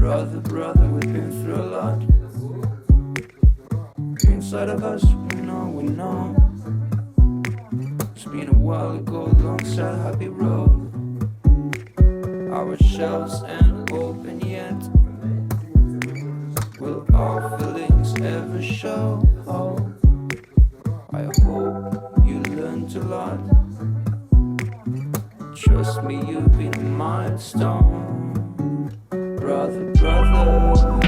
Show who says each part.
Speaker 1: Brother, we've been through a lot. Inside of us, we know. It's been a while ago, alongside Happy Road. Our shelves ain't open yet. Will our feelings ever show? I hope you learned a lot. Trust me, you've been a milestone. Brother, brother,